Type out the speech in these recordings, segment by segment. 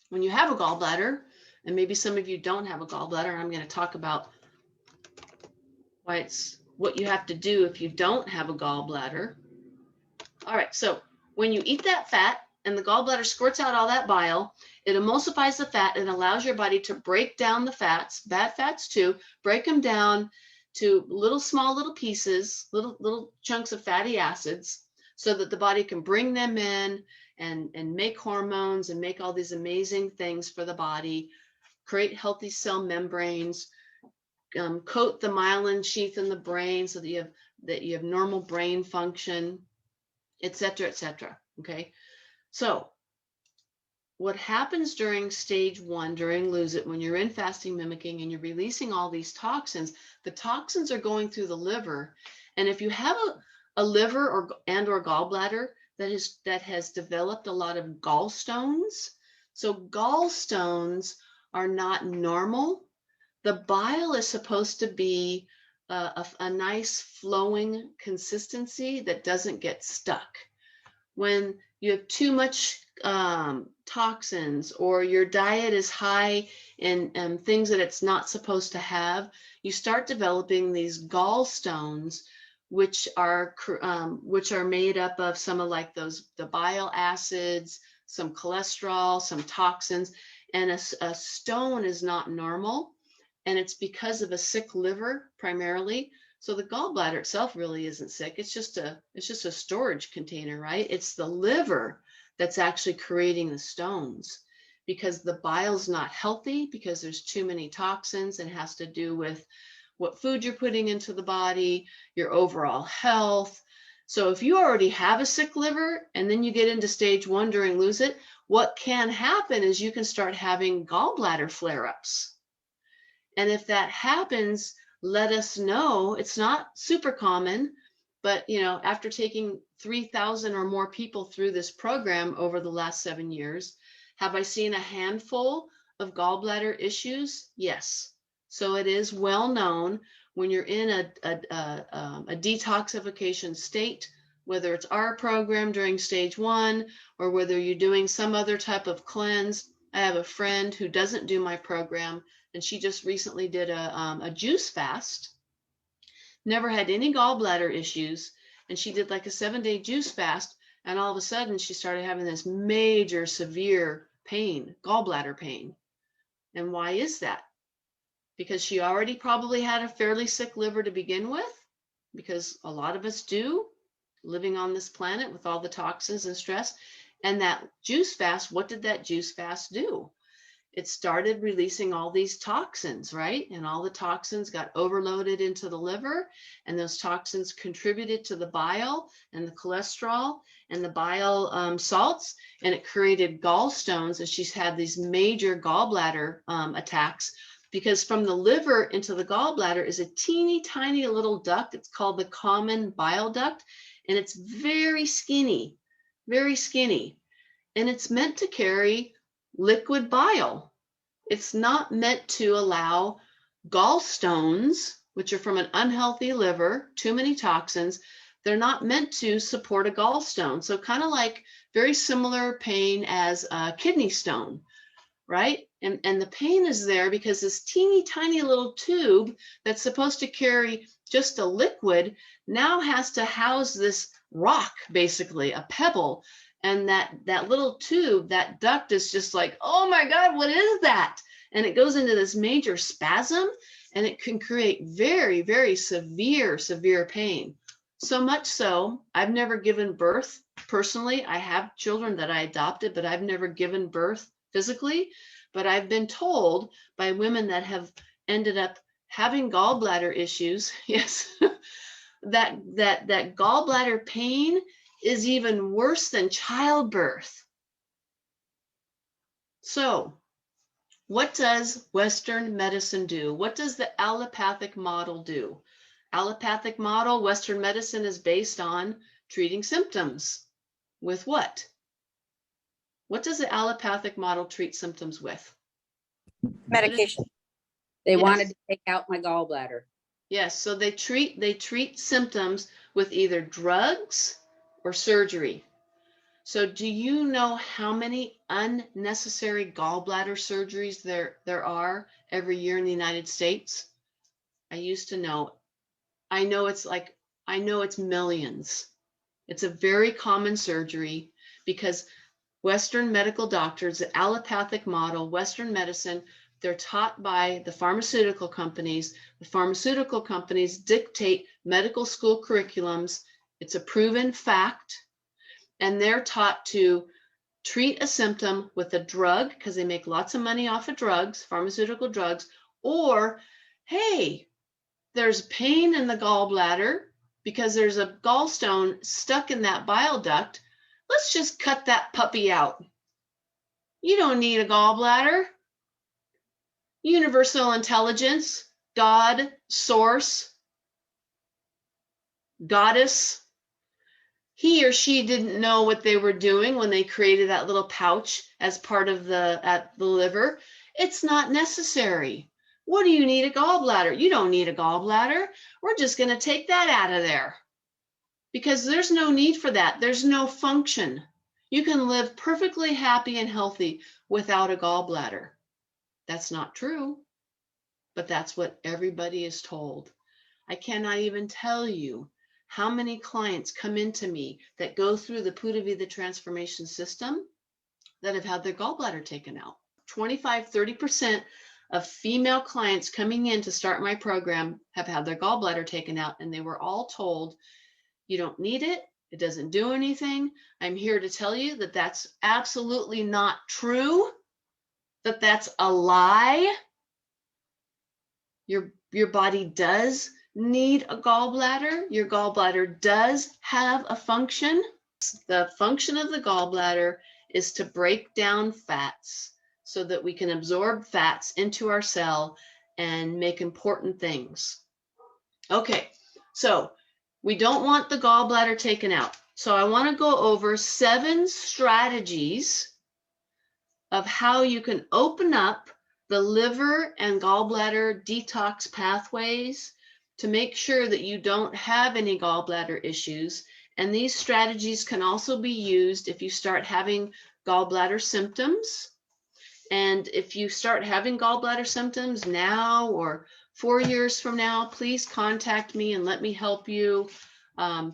when you have a gallbladder, and maybe some of you don't have a gallbladder, I'm going to talk about why it's what you have to do if you don't have a gallbladder. All right, so when you eat that fat and the gallbladder squirts out all that bile, it emulsifies the fat and allows your body to break down the fats, bad fats too, break them down to small little pieces, little chunks of fatty acids, so that the body can bring them in and make hormones and make all these amazing things for the body, create healthy cell membranes, coat the myelin sheath in the brain so that you have normal brain function, et cetera, okay? So what happens during stage 1, during lose it, when you're in fasting mimicking and you're releasing all these toxins, the toxins are going through the liver. And if you have a liver or gallbladder that has developed a lot of gallstones, so gallstones are not normal. The bile is supposed to be a nice flowing consistency that doesn't get stuck. When you have too much toxins, or your diet is high in things that it's not supposed to have, you start developing these gallstones, which are made up of some of like the bile acids, some cholesterol, some toxins, and a stone is not normal, and it's because of a sick liver primarily. So the gallbladder itself really isn't sick. It's just a storage container, right? It's the liver that's actually creating the stones, because the bile's not healthy, because there's too many toxins, and has to do with what food you're putting into the body, your overall health. So if you already have a sick liver and then you get into stage 1 during lose it, what can happen is you can start having gallbladder flare-ups. And if that happens, let us know. It's not super common, but after taking 3,000 or more people through this program over the last 7 years, have I seen a handful of gallbladder issues? Yes. So it is well known when you're in a detoxification state, whether it's our program during stage 1 or whether you're doing some other type of cleanse. I have a friend who doesn't do my program, and she just recently did a juice fast, never had any gallbladder issues, and she did like a 7-day juice fast, and all of a sudden she started having this major severe pain, gallbladder pain. And why is that? Because she already probably had a fairly sick liver to begin with, because a lot of us do, living on this planet with all the toxins and stress. And that juice fast, what did that juice fast do? It started releasing all these toxins, right? And all the toxins got overloaded into the liver, and those toxins contributed to the bile and the cholesterol and the bile salts, and it created gallstones. And she's had these major gallbladder attacks, because from the liver into the gallbladder is a teeny tiny little duct. It's called the common bile duct, and it's very skinny, and it's meant to carry liquid bile. It's not meant to allow gallstones, which are from an unhealthy liver, too many toxins. They're not meant to support a gallstone. So kind of like very similar pain as a kidney stone, right? And the pain is there because this teeny tiny little tube that's supposed to carry just a liquid now has to house this rock, basically a pebble. And that little tube, that duct, is just like, oh my God, what is that? And it goes into this major spasm, and it can create very, very severe pain. So much so, I've never given birth personally. I have children that I adopted, but I've never given birth physically. But I've been told by women that have ended up having gallbladder issues, yes, that gallbladder pain is even worse than childbirth. So what does Western medicine do? What does the allopathic model do? Allopathic model, Western medicine, is based on treating symptoms. With what? What does the allopathic model treat symptoms with? Medication. They Yes. wanted to take out my gallbladder. Yes, so they treat symptoms with either drugs or surgery. So do you know how many unnecessary gallbladder surgeries there are every year in the United States? I used to know. I know it's millions. It's a very common surgery because Western medical doctors, the allopathic model, Western medicine, they're taught by the pharmaceutical companies. The pharmaceutical companies dictate medical school curriculums. It's a proven fact. And they're taught to treat a symptom with a drug because they make lots of money off of drugs, pharmaceutical drugs, or, hey, there's pain in the gallbladder because there's a gallstone stuck in that bile duct. Let's just cut that puppy out. You don't need a gallbladder. Universal intelligence, God, source, goddess. He or she didn't know what they were doing when they created that little pouch as part of the liver. It's not necessary. What do you need a gallbladder? You don't need a gallbladder. We're just going to take that out of there because there's no need for that. There's no function. You can live perfectly happy and healthy without a gallbladder. That's not true, but that's what everybody is told. I cannot even tell you how many clients come into me that go through the Putavida transformation system that have had their gallbladder taken out. 25–30% of female clients coming in to start my program have had their gallbladder taken out, and they were all told, you don't need it. It doesn't do anything. I'm here to tell you that that's absolutely not true, that that's a lie. Your body does need a gallbladder. Your gallbladder does have a function. The function of the gallbladder is to break down fats so that we can absorb fats into our cell and make important things. Okay, so we don't want the gallbladder taken out. So I want to go over 7 strategies of how you can open up the liver and gallbladder detox pathways to make sure that you don't have any gallbladder issues. And these strategies can also be used if you start having gallbladder symptoms. And if you start having gallbladder symptoms now or 4 years from now, please contact me and let me help you.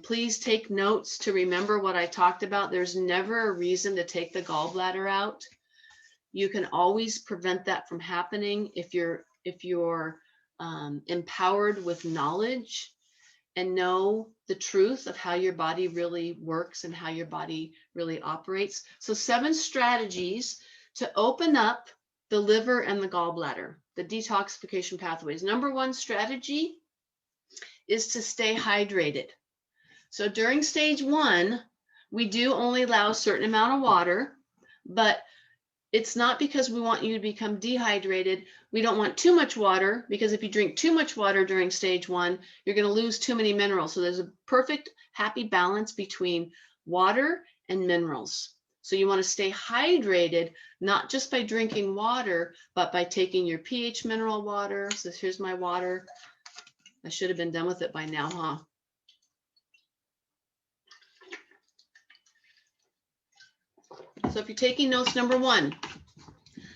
Please take notes to remember what I talked about. There's never a reason to take the gallbladder out. You can always prevent that from happening if you're empowered with knowledge and know the truth of how your body really works and how your body really operates. So 7 strategies to open up the liver and the gallbladder, the detoxification pathways. Number 1 strategy is to stay hydrated. So during stage 1, we do only allow a certain amount of water, but it's not because we want you to become dehydrated. We don't want too much water, because if you drink too much water during stage 1, you're going to lose too many minerals. So there's a perfect happy balance between water and minerals. So you want to stay hydrated, not just by drinking water, but by taking your pH mineral water. So here's my water. I should have been done with it by now, huh? So if you're taking notes, number 1,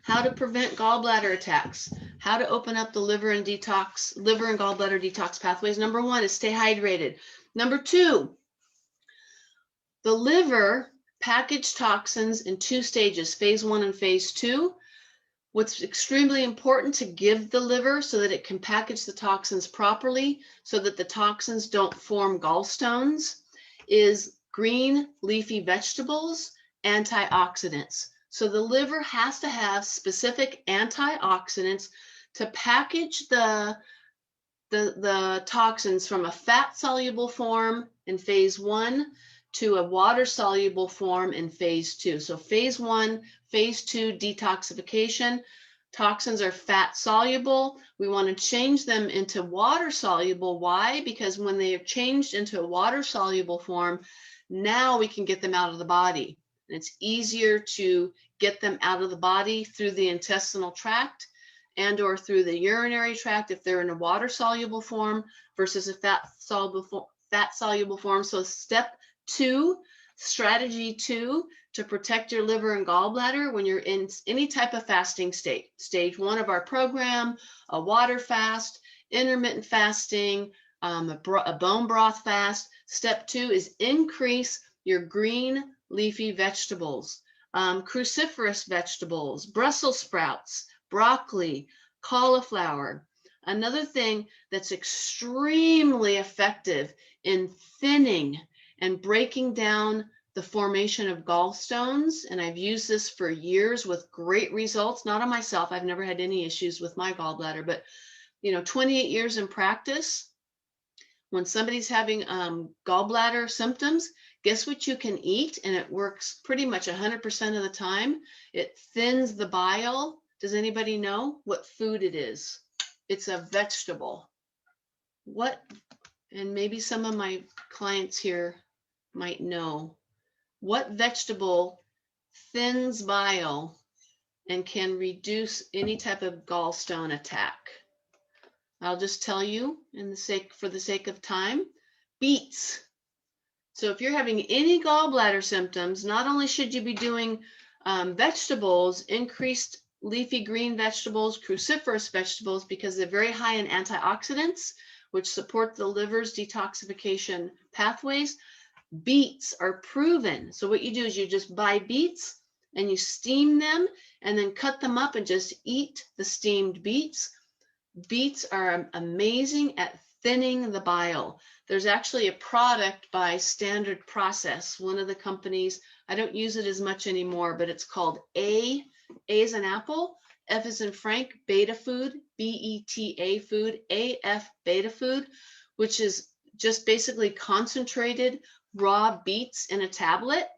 how to prevent gallbladder attacks, how to open up the liver and gallbladder detox pathways. Number 1 is stay hydrated. Number 2, the liver packaged toxins in 2 stages, phase 1 and phase 2. What's extremely important to give the liver so that it can package the toxins properly so that the toxins don't form gallstones is green leafy vegetables, antioxidants. So the liver has to have specific antioxidants to package the toxins from a fat soluble form in phase 1 to a water soluble form in phase 2. So phase 1, phase 2 detoxification. Toxins are fat soluble. We want to change them into water soluble. Why? Because when they are changed into a water soluble form, now we can get them out of the body. And it's easier to get them out of the body through the intestinal tract and or through the urinary tract if they're in a water soluble form versus a fat soluble form. So step 2 Strategy 2, to protect your liver and gallbladder when you're in any type of fasting state. Stage 1 of our program, a water fast, intermittent fasting, a bone broth fast. Step 2 is increase your green leafy vegetables, cruciferous vegetables, Brussels sprouts, broccoli, cauliflower. Another thing that's extremely effective in thinning and breaking down the formation of gallstones, and I've used this for years with great results, not on myself. I've never had any issues with my gallbladder, but 28 years in practice, when somebody's having gallbladder symptoms, guess what you can eat? And it works pretty much 100% of the time. It thins the bile. Does anybody know what food it is? It's a vegetable. What? And maybe some of my clients here might know. What vegetable thins bile and can reduce any type of gallstone attack? I'll just tell you for the sake of time, beets. So if you're having any gallbladder symptoms, not only should you be doing vegetables, increased leafy green vegetables, cruciferous vegetables, because they're very high in antioxidants, which support the liver's detoxification pathways. Beets are proven. So what you do is you just buy beets and you steam them and then cut them up and just eat the steamed beets. Beets are amazing at thinning the bile. There's actually a product by Standard Process, one of the companies. I don't use it as much anymore, but it's called A as in apple, F as in Frank, beta food, BETA food, AF beta food, which is just basically concentrated raw beets in a tablet.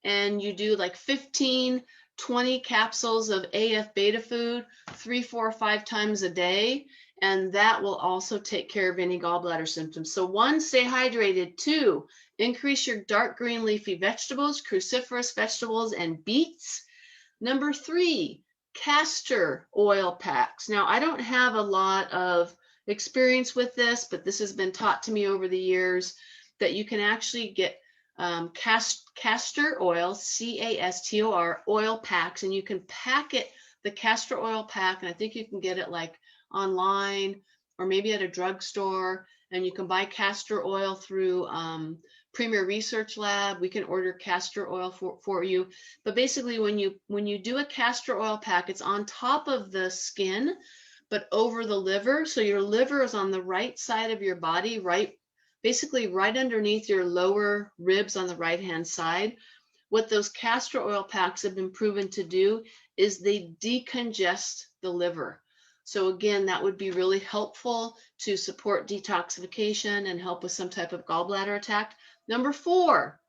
And you do like 15, 20 capsules of AF beta food 3, 4, or 5 times a day. And that will also take care of any gallbladder symptoms. So 1, stay hydrated. 2, increase your dark green leafy vegetables, cruciferous vegetables, and beets. Number 3, castor oil packs. Now, I don't have a lot of experience with this, but this has been taught to me over the years that you can actually get castor oil, CASTOR, oil packs, and you can pack it, the castor oil pack, and I think you can get it like online or maybe at a drugstore, and you can buy castor oil through Premier Research Lab. We can order castor oil for you. But basically when you do a castor oil pack, it's on top of the skin, but over the liver. So your liver is on the right side of your body, basically right underneath your lower ribs on the right-hand side. What those castor oil packs have been proven to do is they decongest the liver. So again, that would be really helpful to support detoxification and help with some type of gallbladder attack. Number 4,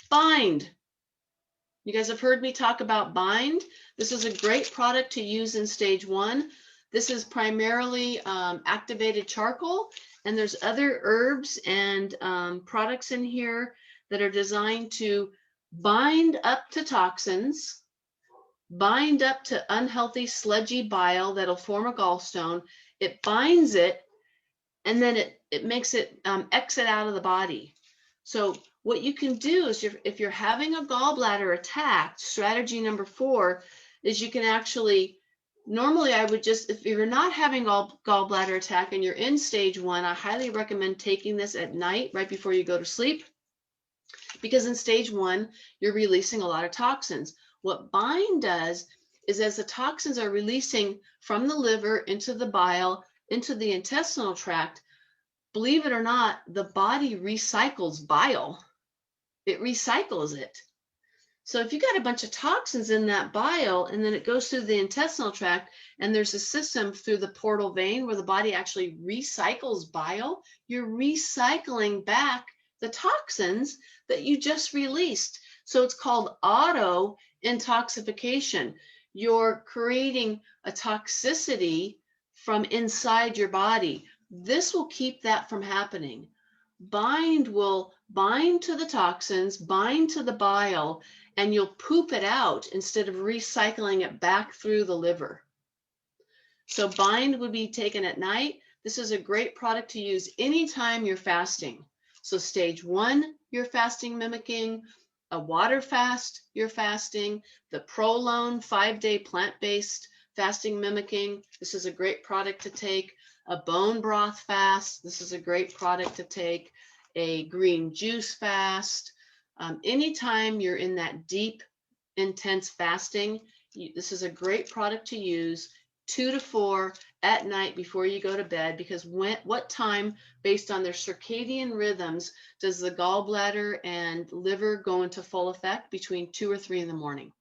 Bind. You guys have heard me talk about Bind. This is a great product to use in stage 1. This is primarily activated charcoal, and there's other herbs and products in here that are designed to bind up to toxins, bind up to unhealthy sludgy bile that'll form a gallstone. It binds it, and then it makes it exit out of the body. So what you can do is if you're having a gallbladder attack, strategy number 4 is you can actually, normally I would just, if you're not having gallbladder attack and you're in stage 1, I highly recommend taking this at night right before you go to sleep, because in stage 1, you're releasing a lot of toxins. What Bind does is as the toxins are releasing from the liver into the bile, into the intestinal tract, believe it or not, the body recycles bile. It recycles it. So if you got a bunch of toxins in that bile and then it goes through the intestinal tract and there's a system through the portal vein where the body actually recycles bile, you're recycling back the toxins that you just released. So it's called auto intoxication. You're creating a toxicity from inside your body. This will keep that from happening. Bind will bind to the toxins, bind to the bile, and you'll poop it out instead of recycling it back through the liver. So Bind would be taken at night. This is a great product to use anytime you're fasting. So stage 1, you're fasting mimicking, a water fast, you're fasting, the Prolone 5-day plant-based fasting mimicking. This is a great product to take. A bone broth fast. This is a great product to take. A green juice fast. Anytime you're in that deep, intense fasting, this is a great product to use 2 to 4 at night before you go to bed, because what time, based on their circadian rhythms, does the gallbladder and liver go into full effect? Between 2 or 3 in the morning.